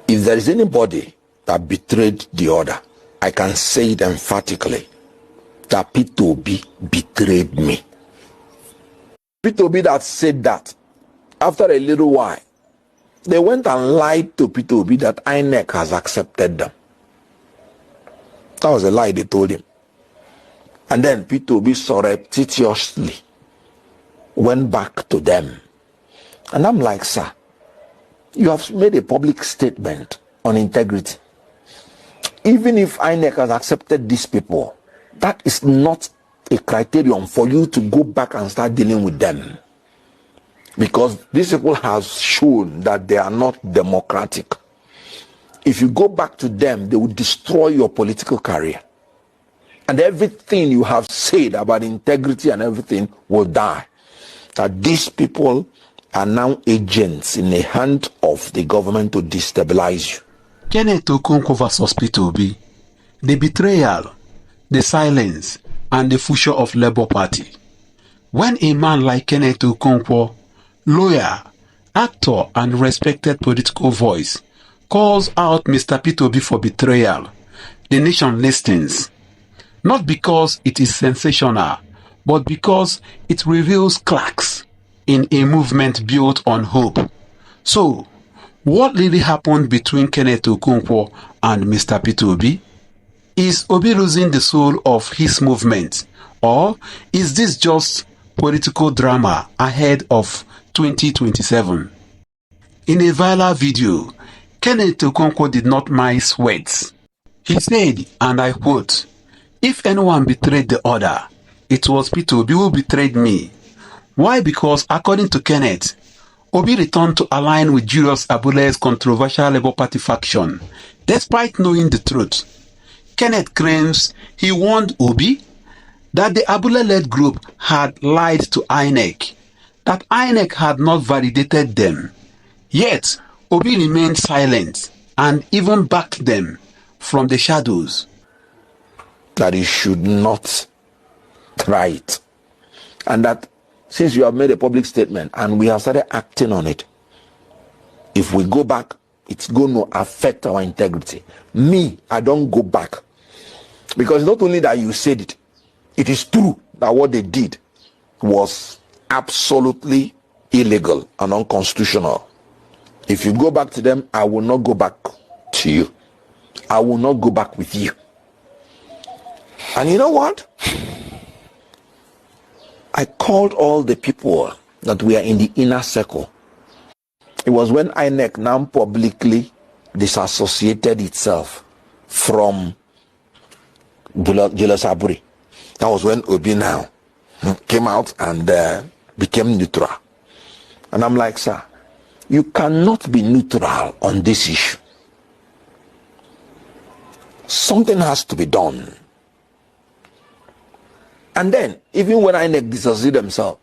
If there is anybody that betrayed the other, I can say it emphatically that Peter Obi betrayed me. Peter Obi that said that, after a little while, they went and lied to Peter Obi that INEC has accepted them. That was a lie they told him. And then Peter Obi surreptitiously went back to them. And I'm like, sir, you have made a public statement on integrity. Even if INEC has accepted these people, that is not a criterion for you to go back and start dealing with them. Because these people have shown that they are not democratic. If you go back to them, they will destroy your political career. And everything you have said about integrity and everything will die. That these people are now agents in the hand of the government to destabilize you. Kenneth Okonkwo versus Peter Obi. The betrayal, the silence, and the future of Labour Party. When a man like Kenneth Okonkwo, lawyer, actor, and respected political voice, calls out Mr. Peter Obi for betrayal, the nation listens. Not because it is sensational, but because it reveals cracks in a movement built on hope. So, what really happened between Kenneth Okonkwo and Mr. Peter Obi? Is Obi losing the soul of his movement? Or is this just political drama ahead of 2027? In a viral video, Kenneth Okonkwo did not mince words. He said, and I quote, "If anyone betrayed the other, it was Peter Obi who betrayed me." Why? Because according to Kenneth, Obi returned to align with Julius Abure's controversial Labour Party faction, despite knowing the truth. Kenneth claims he warned Obi that the Abure-led group had lied to INEC, that INEC had not validated them. Yet, Obi remained silent and even backed them from the shadows. That he should not try it. And that since you have made a public statement and we have started acting on it, if we go back, it's going to affect our integrity. Me, I don't go back. Because not only that you said it, it is true that what they did was absolutely illegal and unconstitutional. If you go back to them, I will not go back to you. I will not go back with you. And you know what? I called all the people that were in the inner circle. It was when INEC now publicly disassociated itself from Julius Abure. That was when Obi now came out and became neutral. And I'm like, sir, you cannot be neutral on this issue. Something has to be done. And then, even when INEC dissociated themselves,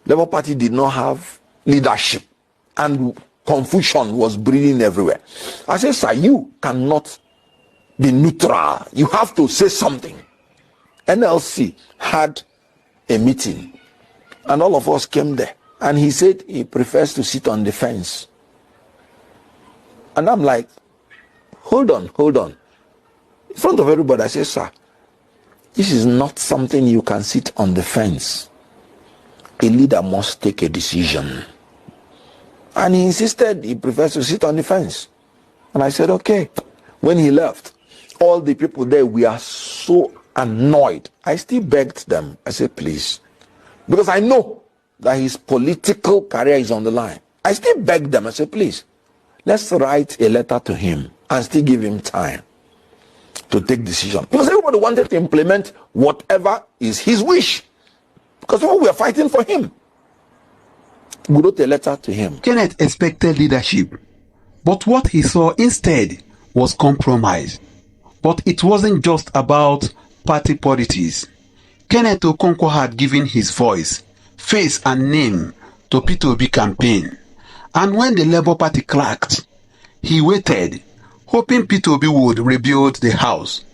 Labour Party did not have leadership. And confusion was breeding everywhere. I said, sir, you cannot be neutral. You have to say something. NLC had a meeting. And all of us came there. And he said he prefers to sit on the fence. And I'm like, hold on. In front of everybody, I said, sir, this is not something you can sit on the fence. A leader must take a decision. And he insisted he prefers to sit on the fence. And I said, okay. When he left, all the people there, we are so annoyed. I still begged them. I said, please. Because I know that his political career is on the line. I still begged them. I said, please, let's write a letter to him and still give him time to take decision. Because everybody wanted to implement whatever is his wish. Because we are fighting for him. We wrote a letter to him. Kenneth expected leadership, but what he saw instead was compromise. But it wasn't just about party politics. Kenneth Okonkwo had given his voice, face and name to Peter Obi campaign. And when the Labour Party cracked, he waited, hoping Peter Obi would rebuild the house.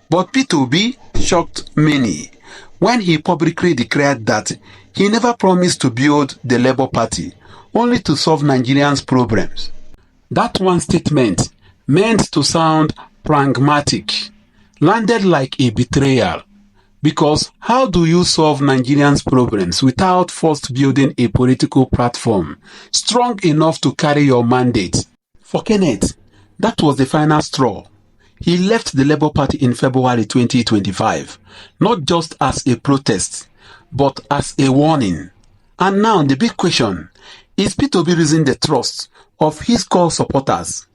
But Peter Obi shocked many when he publicly declared that he never promised to build the Labour Party, only to solve Nigerians' problems. That one statement meant to sound pragmatic, landed like a betrayal. Because how do you solve Nigerians' problems without first building a political platform strong enough to carry your mandate? For Kenneth, that was the final straw. He left the Labour Party in February 2025, not just as a protest, but as a warning. And now the big question, is Peter Obi losing the trust of his core supporters?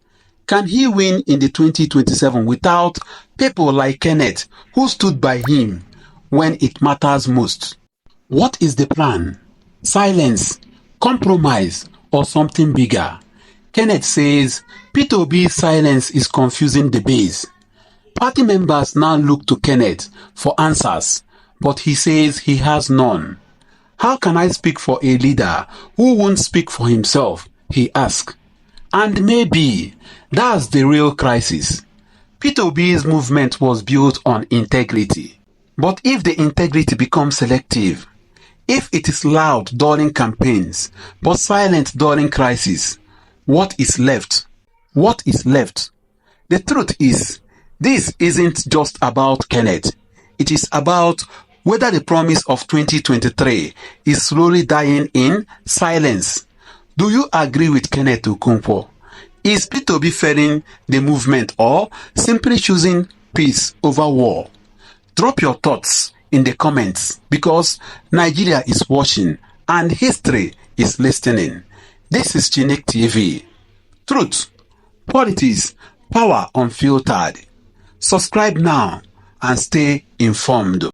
Can he win in the 2027 without people like Kenneth who stood by him when it matters most? What is the plan? Silence, compromise, or something bigger? Kenneth says Peter Obi's silence is confusing the base. Party members now look to Kenneth for answers, but he says he has none. How can I speak for a leader who won't speak for himself? He asks. And maybe that's the real crisis. Peter Obi's movement was built on integrity. But if the integrity becomes selective, if it is loud during campaigns, but silent during crisis, what is left? What is left? The truth is, this isn't just about Kenneth. It is about whether the promise of 2023 is slowly dying in silence. Do you agree with Kenneth Okonkwo? Is Peter Obi failing the movement or simply choosing peace over war? Drop your thoughts in the comments because Nigeria is watching and history is listening. This is Chinick TV. Truth, politics, power unfiltered. Subscribe now and stay informed.